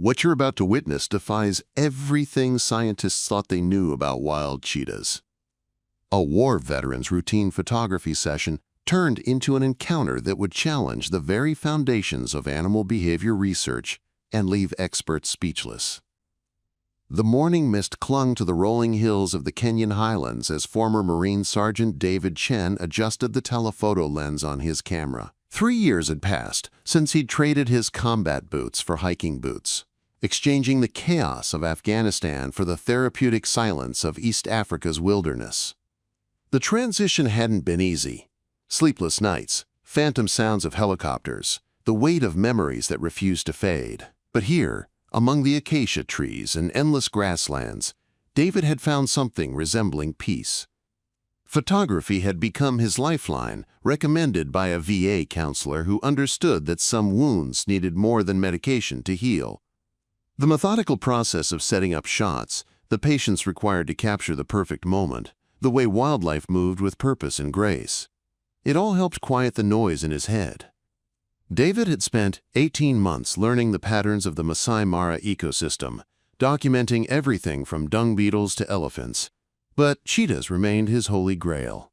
What you're about to witness defies everything scientists thought they knew about wild cheetahs. A war veteran's routine photography session turned into an encounter that would challenge the very foundations of animal behavior research and leave experts speechless. The morning mist clung to the rolling hills of the Kenyan highlands as former Marine Sergeant David Chen adjusted the telephoto lens on his camera. 3 years had passed since he'd traded his combat boots for hiking boots, exchanging the chaos of Afghanistan for the therapeutic silence of East Africa's wilderness. The transition hadn't been easy. Sleepless nights, phantom sounds of helicopters, the weight of memories that refused to fade. But here, among the acacia trees and endless grasslands, David had found something resembling peace. Photography had become his lifeline, recommended by a VA counselor who understood that some wounds needed more than medication to heal. The methodical process of setting up shots, the patience required to capture the perfect moment, the way wildlife moved with purpose and grace. It all helped quiet the noise in his head. David had spent 18 months learning the patterns of the Masai Mara ecosystem, documenting everything from dung beetles to elephants, but cheetahs remained his holy grail.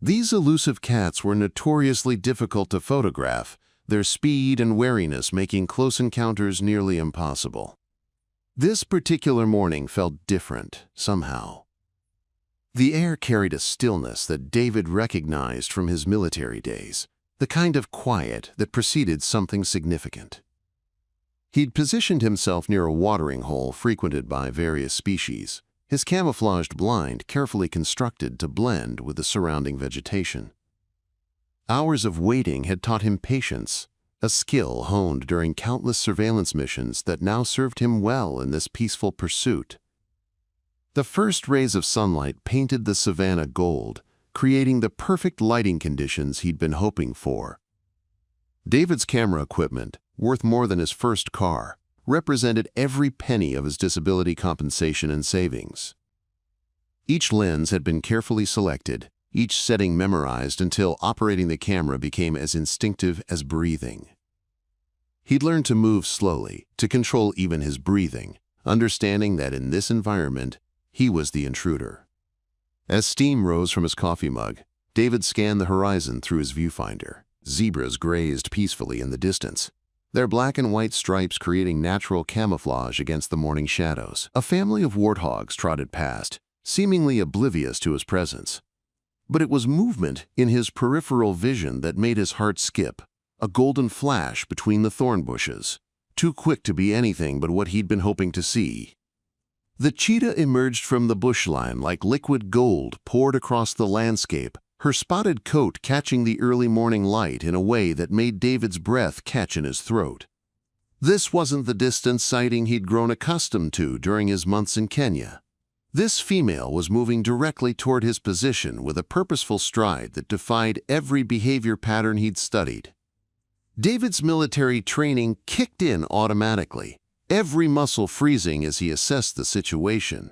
These elusive cats were notoriously difficult to photograph, their speed and wariness making close encounters nearly impossible. This particular morning felt different, somehow. The air carried a stillness that David recognized from his military days, the kind of quiet that preceded something significant. He'd positioned himself near a watering hole frequented by various species, his camouflaged blind carefully constructed to blend with the surrounding vegetation. Hours of waiting had taught him patience, a skill honed during countless surveillance missions that now served him well in this peaceful pursuit. The first rays of sunlight painted the savanna gold, creating the perfect lighting conditions he'd been hoping for. David's camera equipment, worth more than his first car, represented every penny of his disability compensation and savings. Each lens had been carefully selected, each setting memorized until operating the camera became as instinctive as breathing. He'd learned to move slowly, to control even his breathing, understanding that in this environment, he was the intruder. As steam rose from his coffee mug, David scanned the horizon through his viewfinder. Zebras grazed peacefully in the distance, their black and white stripes creating natural camouflage against the morning shadows. A family of warthogs trotted past, seemingly oblivious to his presence. But it was movement in his peripheral vision that made his heart skip, a golden flash between the thorn bushes, too quick to be anything but what he'd been hoping to see. The cheetah emerged from the bushline like liquid gold poured across the landscape, her spotted coat catching the early morning light in a way that made David's breath catch in his throat. This wasn't the distant sighting he'd grown accustomed to during his months in Kenya. This female was moving directly toward his position with a purposeful stride that defied every behavior pattern he'd studied. David's military training kicked in automatically, every muscle freezing as he assessed the situation.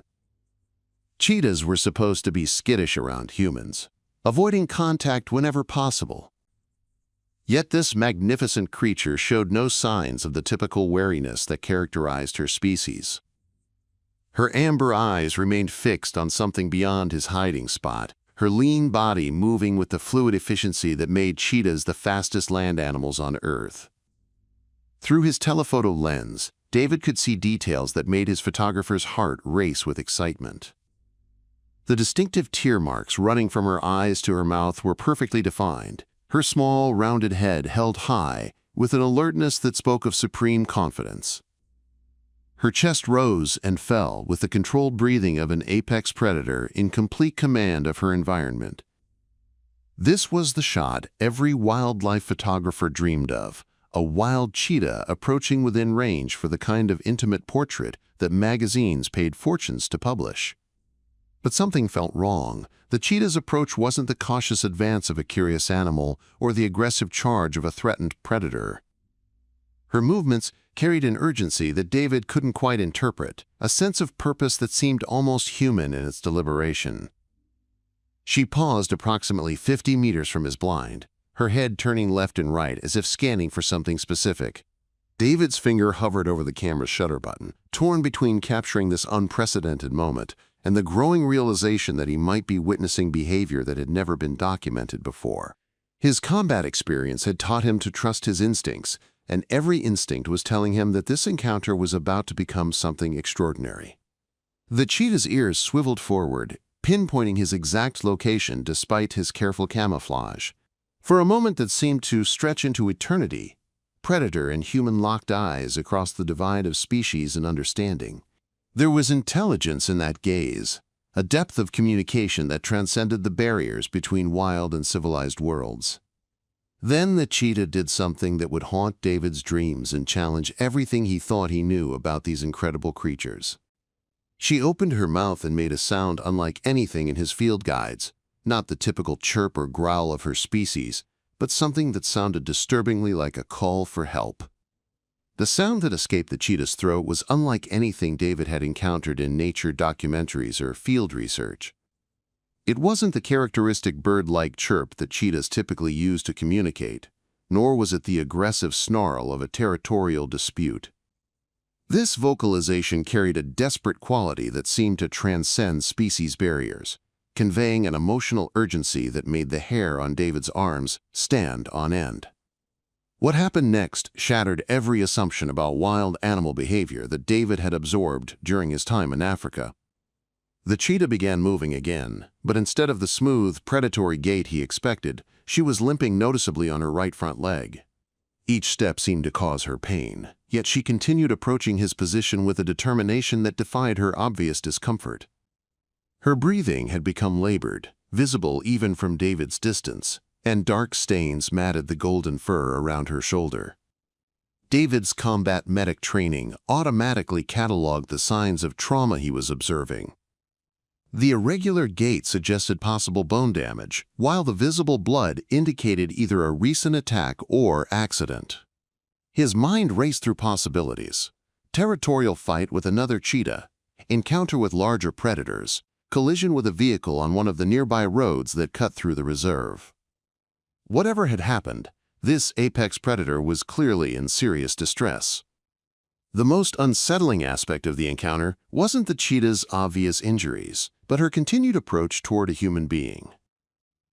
Cheetahs were supposed to be skittish around humans, avoiding contact whenever possible. Yet this magnificent creature showed no signs of the typical wariness that characterized her species. Her amber eyes remained fixed on something beyond his hiding spot, her lean body moving with the fluid efficiency that made cheetahs the fastest land animals on Earth. Through his telephoto lens, David could see details that made his photographer's heart race with excitement. The distinctive tear marks running from her eyes to her mouth were perfectly defined, her small, rounded head held high with an alertness that spoke of supreme confidence. Her chest rose and fell with the controlled breathing of an apex predator in complete command of her environment. This was the shot every wildlife photographer dreamed of, a wild cheetah approaching within range for the kind of intimate portrait that magazines paid fortunes to publish. But something felt wrong. The cheetah's approach wasn't the cautious advance of a curious animal or the aggressive charge of a threatened predator. Her movements carried an urgency that David couldn't quite interpret, a sense of purpose that seemed almost human in its deliberation. She paused approximately 50 meters from his blind, her head turning left and right as if scanning for something specific. David's finger hovered over the camera's shutter button, torn between capturing this unprecedented moment and the growing realization that he might be witnessing behavior that had never been documented before. His combat experience had taught him to trust his instincts, and every instinct was telling him that this encounter was about to become something extraordinary. The cheetah's ears swiveled forward, pinpointing his exact location despite his careful camouflage. For a moment that seemed to stretch into eternity, predator and human locked eyes across the divide of species and understanding. There was intelligence in that gaze, a depth of communication that transcended the barriers between wild and civilized worlds. Then the cheetah did something that would haunt David's dreams and challenge everything he thought he knew about these incredible creatures. She opened her mouth and made a sound unlike anything in his field guides, not the typical chirp or growl of her species, but something that sounded disturbingly like a call for help. The sound that escaped the cheetah's throat was unlike anything David had encountered in nature documentaries or field research. It wasn't the characteristic bird-like chirp that cheetahs typically use to communicate, nor was it the aggressive snarl of a territorial dispute. This vocalization carried a desperate quality that seemed to transcend species barriers, conveying an emotional urgency that made the hair on David's arms stand on end. What happened next shattered every assumption about wild animal behavior that David had absorbed during his time in Africa. The cheetah began moving again, but instead of the smooth, predatory gait he expected, she was limping noticeably on her right front leg. Each step seemed to cause her pain, yet she continued approaching his position with a determination that defied her obvious discomfort. Her breathing had become labored, visible even from David's distance, and dark stains matted the golden fur around her shoulder. David's combat medic training automatically cataloged the signs of trauma he was observing. The irregular gait suggested possible bone damage, while the visible blood indicated either a recent attack or accident. His mind raced through possibilities: territorial fight with another cheetah, encounter with larger predators, collision with a vehicle on one of the nearby roads that cut through the reserve. Whatever had happened, this apex predator was clearly in serious distress. The most unsettling aspect of the encounter wasn't the cheetah's obvious injuries, but her continued approach toward a human being.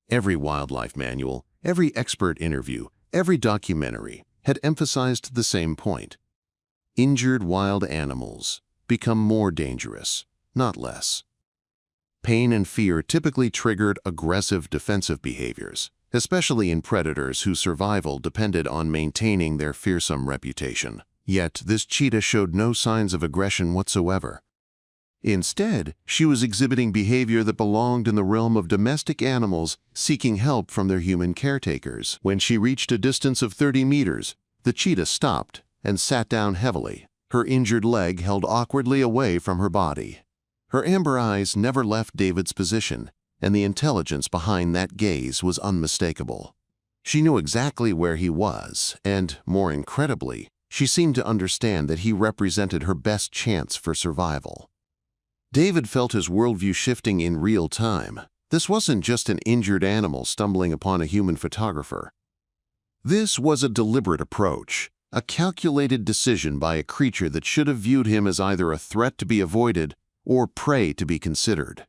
Every wildlife manual, every expert interview, every documentary had emphasized the same point: injured wild animals become more dangerous, not less. Pain and fear typically triggered aggressive defensive behaviors, especially in predators whose survival depended on maintaining their fearsome reputation. Yet this cheetah showed no signs of aggression whatsoever. Instead, she was exhibiting behavior that belonged in the realm of domestic animals seeking help from their human caretakers. When she reached a distance of 30 meters, the cheetah stopped and sat down heavily, her injured leg held awkwardly away from her body. Her amber eyes never left David's position, and the intelligence behind that gaze was unmistakable. She knew exactly where he was, and, more incredibly, she seemed to understand that he represented her best chance for survival. David felt his worldview shifting in real time. This wasn't just an injured animal stumbling upon a human photographer. This was a deliberate approach, a calculated decision by a creature that should have viewed him as either a threat to be avoided or prey to be considered.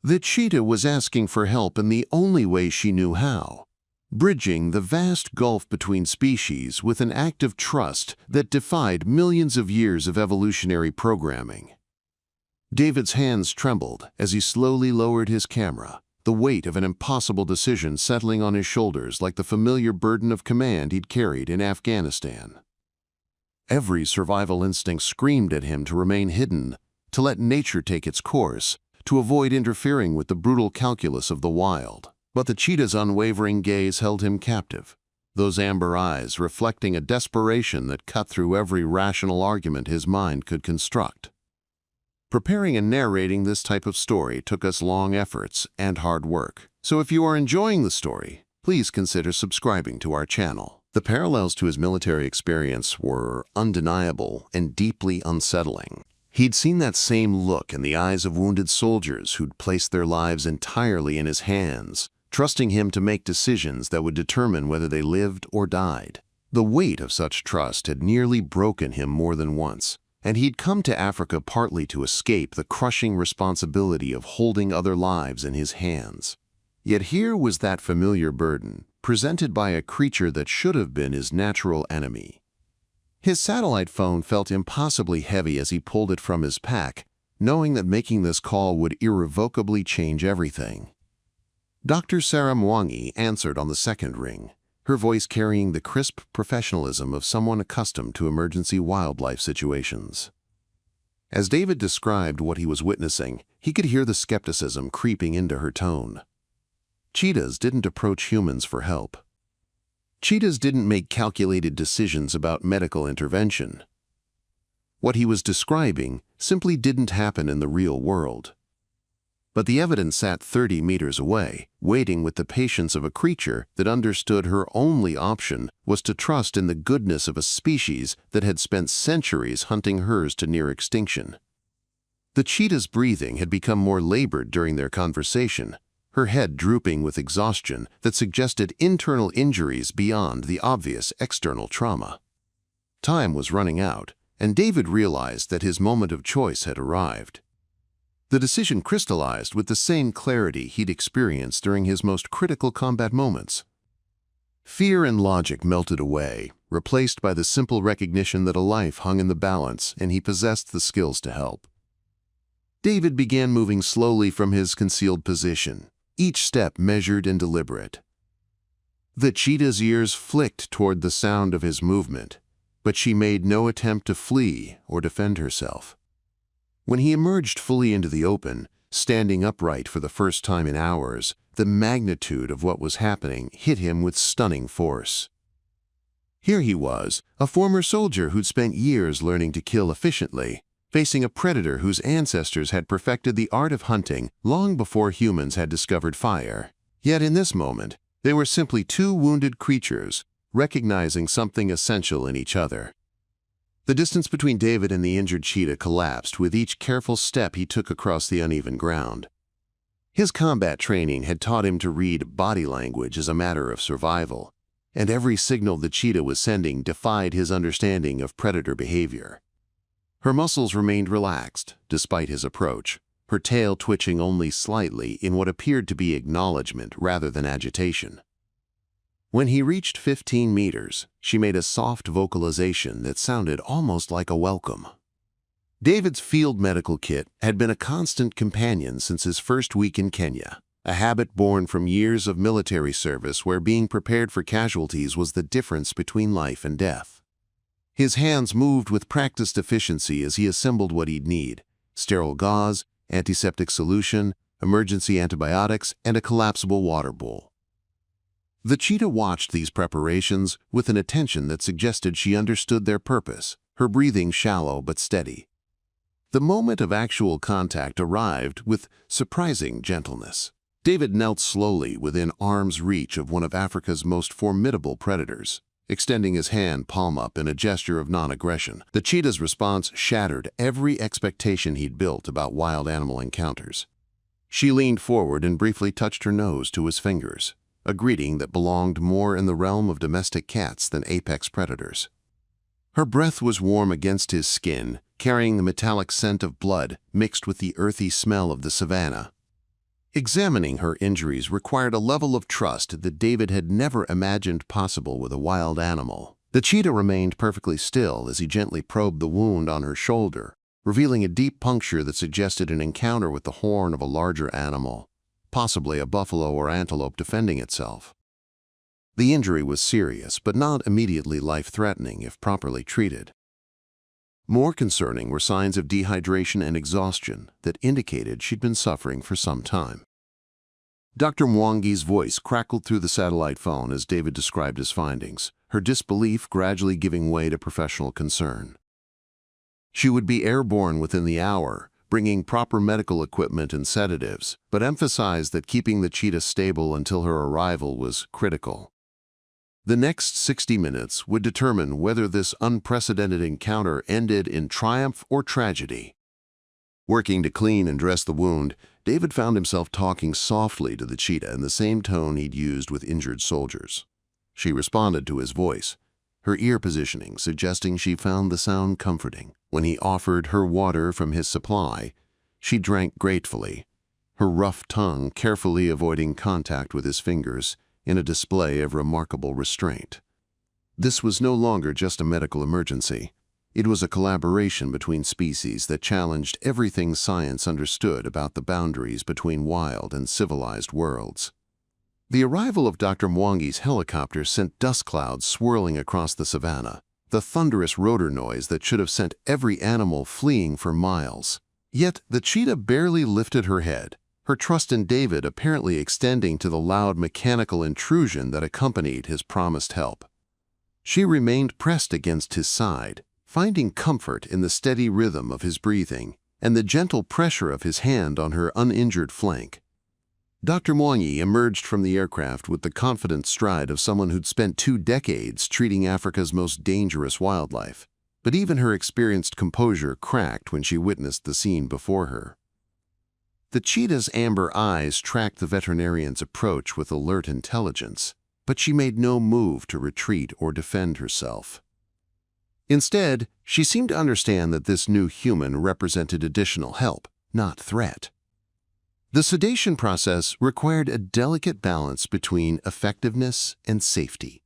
The cheetah was asking for help in the only way she knew how, bridging the vast gulf between species with an act of trust that defied millions of years of evolutionary programming. David's hands trembled as he slowly lowered his camera, the weight of an impossible decision settling on his shoulders like the familiar burden of command he'd carried in Afghanistan. Every survival instinct screamed at him to remain hidden, to let nature take its course, to avoid interfering with the brutal calculus of the wild. But the cheetah's unwavering gaze held him captive, those amber eyes reflecting a desperation that cut through every rational argument his mind could construct. Preparing and narrating this type of story took us long efforts and hard work, so if you are enjoying the story, please consider subscribing to our channel. The parallels to his military experience were undeniable and deeply unsettling. He'd seen that same look in the eyes of wounded soldiers who'd placed their lives entirely in his hands, trusting him to make decisions that would determine whether they lived or died. The weight of such trust had nearly broken him more than once, and he'd come to Africa partly to escape the crushing responsibility of holding other lives in his hands. Yet here was that familiar burden, presented by a creature that should have been his natural enemy. His satellite phone felt impossibly heavy as he pulled it from his pack, knowing that making this call would irrevocably change everything. Dr. Sarah Mwangi answered on the second ring, her voice carrying the crisp professionalism of someone accustomed to emergency wildlife situations. As David described what he was witnessing, he could hear the skepticism creeping into her tone. Cheetahs didn't approach humans for help. Cheetahs didn't make calculated decisions about medical intervention. What he was describing simply didn't happen in the real world. But the evidence sat 30 meters away, waiting with the patience of a creature that understood her only option was to trust in the goodness of a species that had spent centuries hunting hers to near extinction. The cheetah's breathing had become more labored during their conversation, her head drooping with exhaustion that suggested internal injuries beyond the obvious external trauma. Time was running out, and David realized that his moment of choice had arrived. The decision crystallized with the same clarity he'd experienced during his most critical combat moments. Fear and logic melted away, replaced by the simple recognition that a life hung in the balance and he possessed the skills to help. David began moving slowly from his concealed position, each step measured and deliberate. The cheetah's ears flicked toward the sound of his movement, but she made no attempt to flee or defend herself. When he emerged fully into the open, standing upright for the first time in hours, the magnitude of what was happening hit him with stunning force. Here he was, a former soldier who'd spent years learning to kill efficiently, facing a predator whose ancestors had perfected the art of hunting long before humans had discovered fire. Yet in this moment, they were simply two wounded creatures, recognizing something essential in each other. The distance between David and the injured cheetah collapsed with each careful step he took across the uneven ground. His combat training had taught him to read body language as a matter of survival, and every signal the cheetah was sending defied his understanding of predator behavior. Her muscles remained relaxed, despite his approach, her tail twitching only slightly in what appeared to be acknowledgement rather than agitation. When he reached 15 meters, she made a soft vocalization that sounded almost like a welcome. David's field medical kit had been a constant companion since his first week in Kenya, a habit born from years of military service where being prepared for casualties was the difference between life and death. His hands moved with practiced efficiency as he assembled what he'd need: sterile gauze, antiseptic solution, emergency antibiotics, and a collapsible water bowl. The cheetah watched these preparations with an attention that suggested she understood their purpose, her breathing shallow but steady. The moment of actual contact arrived with surprising gentleness. David knelt slowly within arm's reach of one of Africa's most formidable predators, extending his hand palm up in a gesture of non-aggression. The cheetah's response shattered every expectation he'd built about wild animal encounters. She leaned forward and briefly touched her nose to his fingers, a greeting that belonged more in the realm of domestic cats than apex predators. Her breath was warm against his skin, carrying the metallic scent of blood mixed with the earthy smell of the savannah. Examining her injuries required a level of trust that David had never imagined possible with a wild animal. The cheetah remained perfectly still as he gently probed the wound on her shoulder, revealing a deep puncture that suggested an encounter with the horn of a larger animal, possibly a buffalo or antelope defending itself. The injury was serious, but not immediately life-threatening if properly treated. More concerning were signs of dehydration and exhaustion that indicated she'd been suffering for some time. Dr. Mwangi's voice crackled through the satellite phone as David described his findings, her disbelief gradually giving way to professional concern. She would be airborne within the hour, bringing proper medical equipment and sedatives, but emphasized that keeping the cheetah stable until her arrival was critical. The next 60 minutes would determine whether this unprecedented encounter ended in triumph or tragedy. Working to clean and dress the wound, David found himself talking softly to the cheetah in the same tone he'd used with injured soldiers. She responded to his voice, her ear positioning suggesting she found the sound comforting. When he offered her water from his supply, she drank gratefully, her rough tongue carefully avoiding contact with his fingers in a display of remarkable restraint. This was no longer just a medical emergency. It was a collaboration between species that challenged everything science understood about the boundaries between wild and civilized worlds. The arrival of Dr. Mwangi's helicopter sent dust clouds swirling across the savannah, the thunderous rotor noise that should have sent every animal fleeing for miles. Yet the cheetah barely lifted her head, her trust in David apparently extending to the loud mechanical intrusion that accompanied his promised help. She remained pressed against his side, finding comfort in the steady rhythm of his breathing and the gentle pressure of his hand on her uninjured flank. Dr. Mwangi emerged from the aircraft with the confident stride of someone who'd spent 2 decades treating Africa's most dangerous wildlife. But even her experienced composure cracked when she witnessed the scene before her. The cheetah's amber eyes tracked the veterinarian's approach with alert intelligence, but she made no move to retreat or defend herself. Instead, she seemed to understand that this new human represented additional help, not threat. The sedation process required a delicate balance between effectiveness and safety.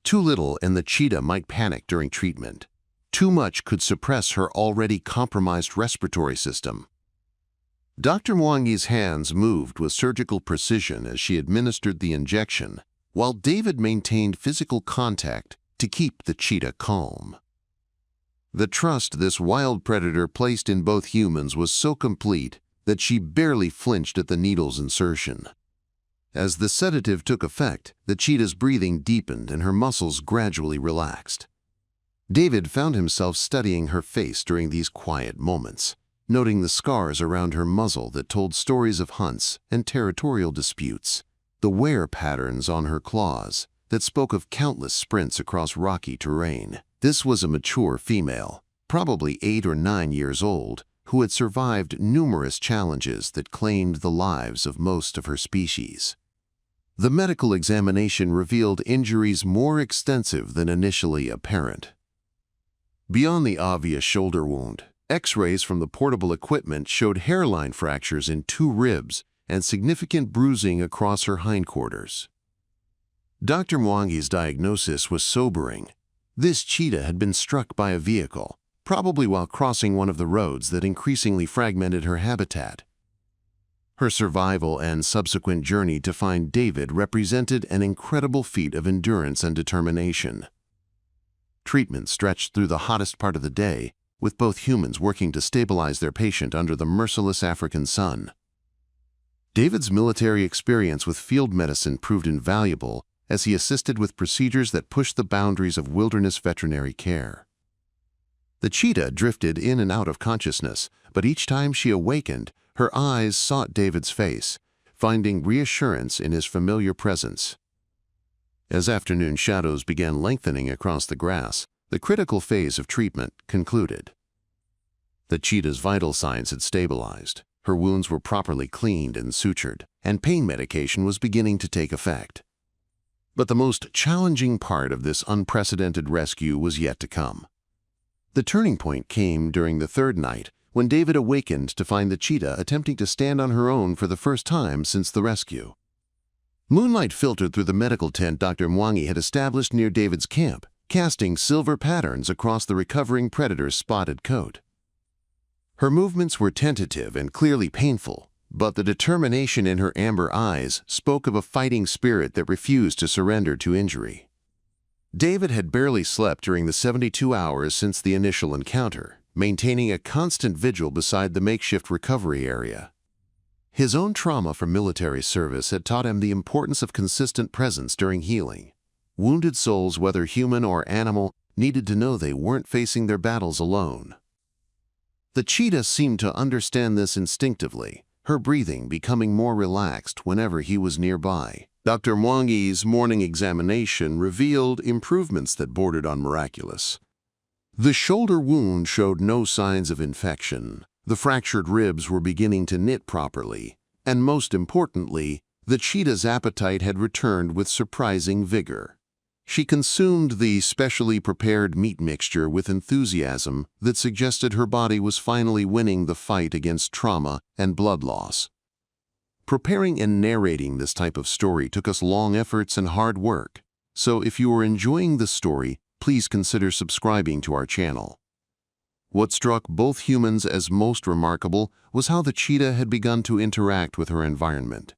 Too little and the cheetah might panic during treatment. Too much could suppress her already compromised respiratory system. Dr. Mwangi's hands moved with surgical precision as she administered the injection, while David maintained physical contact to keep the cheetah calm. The trust this wild predator placed in both humans was so complete that she barely flinched at the needle's insertion. As the sedative took effect, the cheetah's breathing deepened and her muscles gradually relaxed. David found himself studying her face during these quiet moments, noting the scars around her muzzle that told stories of hunts and territorial disputes, the wear patterns on her claws that spoke of countless sprints across rocky terrain. This was a mature female, probably 8 or 9 years old, who had survived numerous challenges that claimed the lives of most of her species. The medical examination revealed injuries more extensive than initially apparent. Beyond the obvious shoulder wound, X-rays from the portable equipment showed hairline fractures in 2 ribs and significant bruising across her hindquarters. Dr. Mwangi's diagnosis was sobering. This cheetah had been struck by a vehicle, probably while crossing one of the roads that increasingly fragmented her habitat. Her survival and subsequent journey to find David represented an incredible feat of endurance and determination. Treatment stretched through the hottest part of the day, with both humans working to stabilize their patient under the merciless African sun. David's military experience with field medicine proved invaluable as he assisted with procedures that pushed the boundaries of wilderness veterinary care. The cheetah drifted in and out of consciousness, but each time she awakened, her eyes sought David's face, finding reassurance in his familiar presence. As afternoon shadows began lengthening across the grass, the critical phase of treatment concluded. The cheetah's vital signs had stabilized, her wounds were properly cleaned and sutured, and pain medication was beginning to take effect. But the most challenging part of this unprecedented rescue was yet to come. The turning point came during the 3rd night, when David awakened to find the cheetah attempting to stand on her own for the first time since the rescue. Moonlight filtered through the medical tent Dr. Mwangi had established near David's camp, casting silver patterns across the recovering predator's spotted coat. Her movements were tentative and clearly painful, but the determination in her amber eyes spoke of a fighting spirit that refused to surrender to injury. David had barely slept during the 72 hours since the initial encounter, maintaining a constant vigil beside the makeshift recovery area. His own trauma from military service had taught him the importance of consistent presence during healing. Wounded souls, whether human or animal, needed to know they weren't facing their battles alone. The cheetah seemed to understand this instinctively, her breathing becoming more relaxed whenever he was nearby. Dr. Mwangi's morning examination revealed improvements that bordered on miraculous. The shoulder wound showed no signs of infection, the fractured ribs were beginning to knit properly, and most importantly, the cheetah's appetite had returned with surprising vigor. She consumed the specially prepared meat mixture with enthusiasm that suggested her body was finally winning the fight against trauma and blood loss. Preparing and narrating this type of story took us long efforts and hard work, so if you are enjoying this story, please consider subscribing to our channel. What struck both humans as most remarkable was how the cheetah had begun to interact with her environment.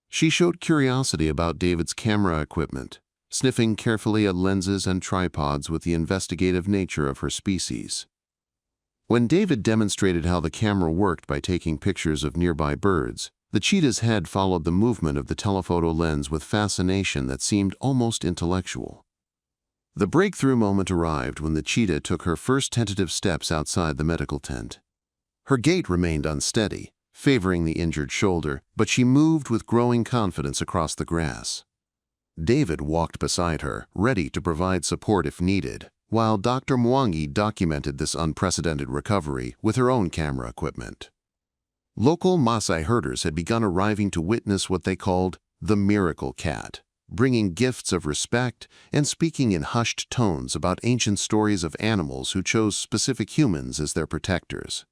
She showed curiosity about David's camera equipment, sniffing carefully at lenses and tripods with the investigative nature of her species. When David demonstrated how the camera worked by taking pictures of nearby birds, the cheetah's head followed the movement of the telephoto lens with fascination that seemed almost intellectual. The breakthrough moment arrived when the cheetah took her first tentative steps outside the medical tent. Her gait remained unsteady, favoring the injured shoulder, but she moved with growing confidence across the grass. David walked beside her, ready to provide support if needed, while Dr. Mwangi documented this unprecedented recovery with her own camera equipment. Local Maasai herders had begun arriving to witness what they called the miracle cat, bringing gifts of respect and speaking in hushed tones about ancient stories of animals who chose specific humans as their protectors.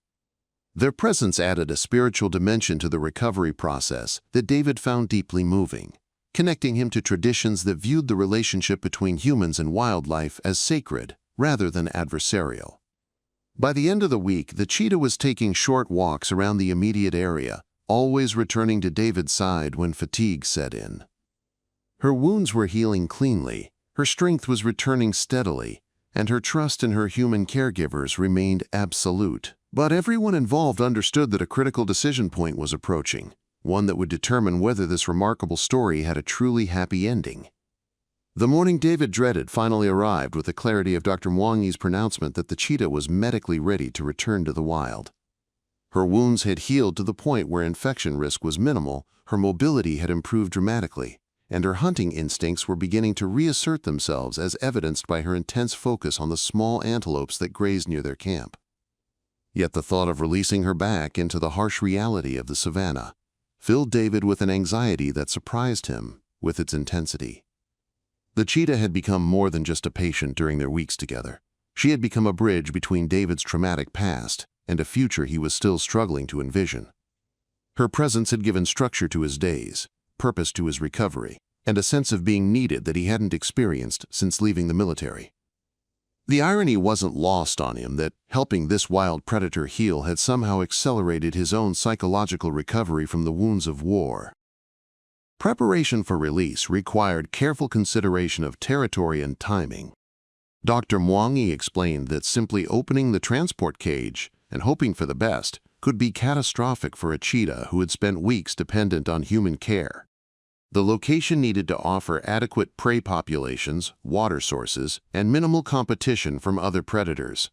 Their presence added a spiritual dimension to the recovery process that David found deeply moving, connecting him to traditions that viewed the relationship between humans and wildlife as sacred rather than adversarial. By the end of the week, the cheetah was taking short walks around the immediate area, always returning to David's side when fatigue set in. Her wounds were healing cleanly, her strength was returning steadily, and her trust in her human caregivers remained absolute. But everyone involved understood that a critical decision point was approaching, one that would determine whether this remarkable story had a truly happy ending. The morning David dreaded finally arrived with the clarity of Dr. Mwangi's pronouncement that the cheetah was medically ready to return to the wild. Her wounds had healed to the point where infection risk was minimal, her mobility had improved dramatically, and her hunting instincts were beginning to reassert themselves as evidenced by her intense focus on the small antelopes that grazed near their camp. Yet the thought of releasing her back into the harsh reality of the savanna filled David with an anxiety that surprised him with its intensity. The cheetah had become more than just a patient during their weeks together. She had become a bridge between David's traumatic past and a future he was still struggling to envision. Her presence had given structure to his days, purpose to his recovery, and a sense of being needed that he hadn't experienced since leaving the military. The irony wasn't lost on him that helping this wild predator heal had somehow accelerated his own psychological recovery from the wounds of war. Preparation for release required careful consideration of territory and timing. Dr. Mwangi explained that simply opening the transport cage and hoping for the best could be catastrophic for a cheetah who had spent weeks dependent on human care. The location needed to offer adequate prey populations, water sources, and minimal competition from other predators.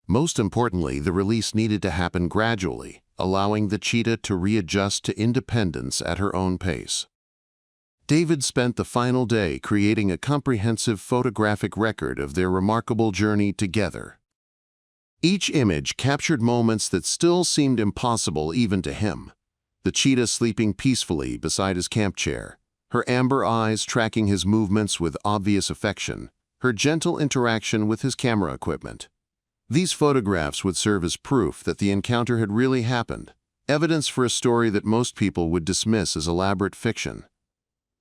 Most importantly, the release needed to happen gradually, allowing the cheetah to readjust to independence at her own pace. David spent the final day creating a comprehensive photographic record of their remarkable journey together. Each image captured moments that still seemed impossible even to him. The cheetah sleeping peacefully beside his camp chair, her amber eyes tracking his movements with obvious affection, her gentle interaction with his camera equipment. These photographs would serve as proof that the encounter had really happened, evidence for a story that most people would dismiss as elaborate fiction.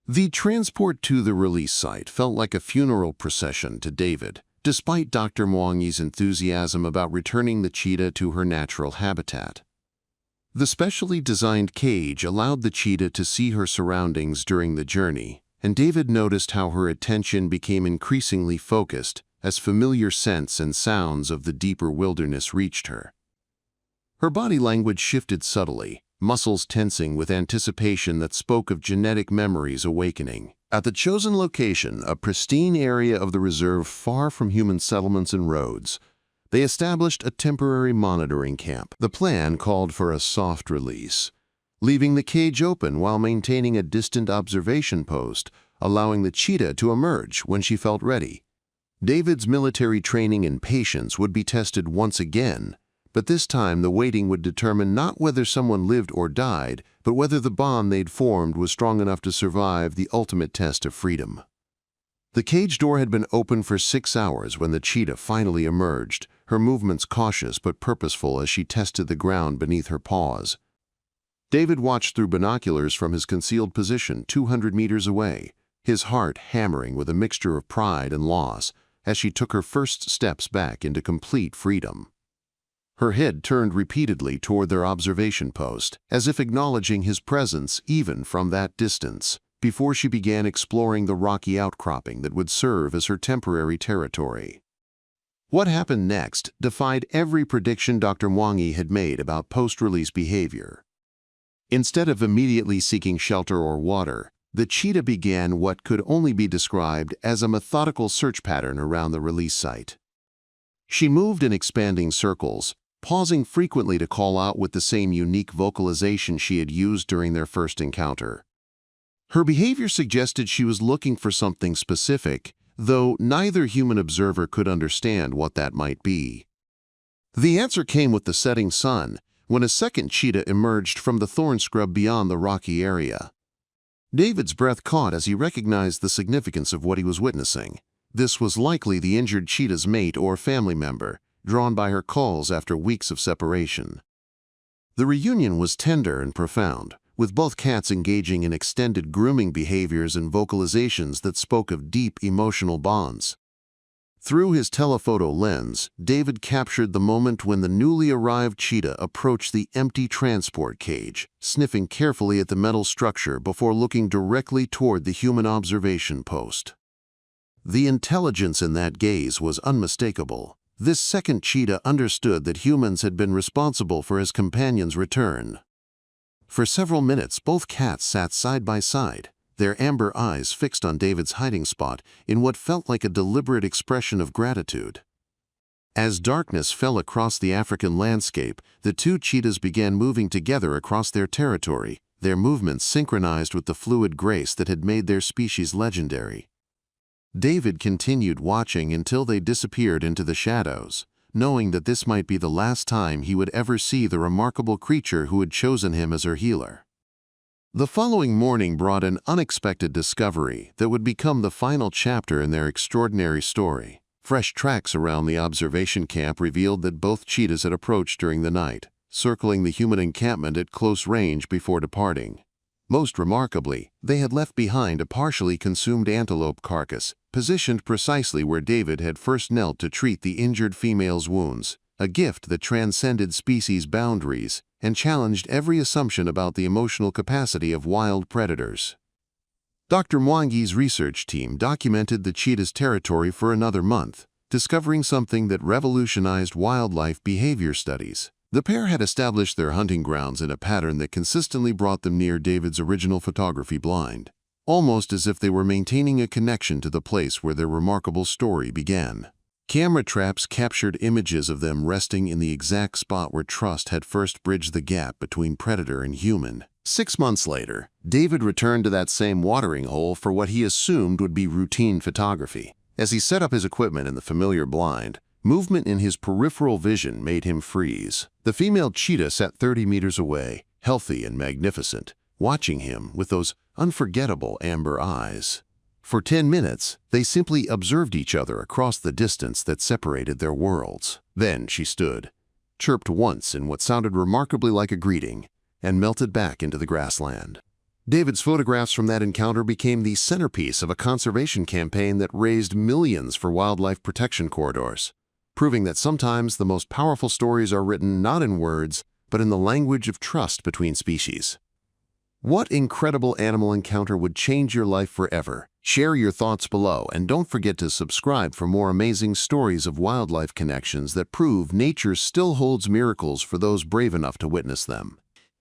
The transport to the release site felt like a funeral procession to David, despite Dr. Mwangi's enthusiasm about returning the cheetah to her natural habitat. The specially designed cage allowed the cheetah to see her surroundings during the journey, and David noticed how her attention became increasingly focused as familiar scents and sounds of the deeper wilderness reached her. Her body language shifted subtly, muscles tensing with anticipation that spoke of genetic memories awakening. At the chosen location, a pristine area of the reserve far from human settlements and roads, they established a temporary monitoring camp. The plan called for a soft release, leaving the cage open while maintaining a distant observation post, allowing the cheetah to emerge when she felt ready. David's military training and patience would be tested once again, but this time the waiting would determine not whether someone lived or died, but whether the bond they'd formed was strong enough to survive the ultimate test of freedom. The cage door had been open for 6 hours when the cheetah finally emerged, her movements cautious but purposeful as she tested the ground beneath her paws. David watched through binoculars from his concealed position 200 meters away, his heart hammering with a mixture of pride and loss as she took her first steps back into complete freedom. Her head turned repeatedly toward their observation post, as if acknowledging his presence even from that distance, before she began exploring the rocky outcropping that would serve as her temporary territory. What happened next defied every prediction Dr. Mwangi had made about post-release behavior. Instead of immediately seeking shelter or water, the cheetah began what could only be described as a methodical search pattern around the release site. She moved in expanding circles, pausing frequently to call out with the same unique vocalization she had used during their first encounter. Her behavior suggested she was looking for something specific, though neither human observer could understand what that might be. The answer came with the setting sun, when a second cheetah emerged from the thorn scrub beyond the rocky area. David's breath caught as he recognized the significance of what he was witnessing. This was likely the injured cheetah's mate or family member, drawn by her calls after weeks of separation. The reunion was tender and profound, with both cats engaging in extended grooming behaviors and vocalizations that spoke of deep emotional bonds. Through his telephoto lens, David captured the moment when the newly arrived cheetah approached the empty transport cage, sniffing carefully at the metal structure before looking directly toward the human observation post. The intelligence in that gaze was unmistakable. This second cheetah understood that humans had been responsible for his companion's return. For several minutes, both cats sat side by side, their amber eyes fixed on David's hiding spot in what felt like a deliberate expression of gratitude. As darkness fell across the African landscape, the two cheetahs began moving together across their territory, their movements synchronized with the fluid grace that had made their species legendary. David continued watching until they disappeared into the shadows, knowing that this might be the last time he would ever see the remarkable creature who had chosen him as her healer. The following morning brought an unexpected discovery that would become the final chapter in their extraordinary story. Fresh tracks around the observation camp revealed that both cheetahs had approached during the night, circling the human encampment at close range before departing. Most remarkably, they had left behind a partially consumed antelope carcass, positioned precisely where David had first knelt to treat the injured female's wounds, a gift that transcended species boundaries and challenged every assumption about the emotional capacity of wild predators. Dr. Mwangi's research team documented the cheetah's territory for another month, discovering something that revolutionized wildlife behavior studies. The pair had established their hunting grounds in a pattern that consistently brought them near David's original photography blind, almost as if they were maintaining a connection to the place where their remarkable story began. Camera traps captured images of them resting in the exact spot where trust had first bridged the gap between predator and human. 6 months later, David returned to that same watering hole for what he assumed would be routine photography. As he set up his equipment in the familiar blind, movement in his peripheral vision made him freeze. The female cheetah sat 30 meters away, healthy and magnificent, watching him with those unforgettable amber eyes. For 10 minutes, they simply observed each other across the distance that separated their worlds. Then she stood, chirped once in what sounded remarkably like a greeting, and melted back into the grassland. David's photographs from that encounter became the centerpiece of a conservation campaign that raised millions for wildlife protection corridors, proving that sometimes the most powerful stories are written not in words, but in the language of trust between species. What incredible animal encounter would change your life forever? Share your thoughts below, and don't forget to subscribe for more amazing stories of wildlife connections that prove nature still holds miracles for those brave enough to witness them.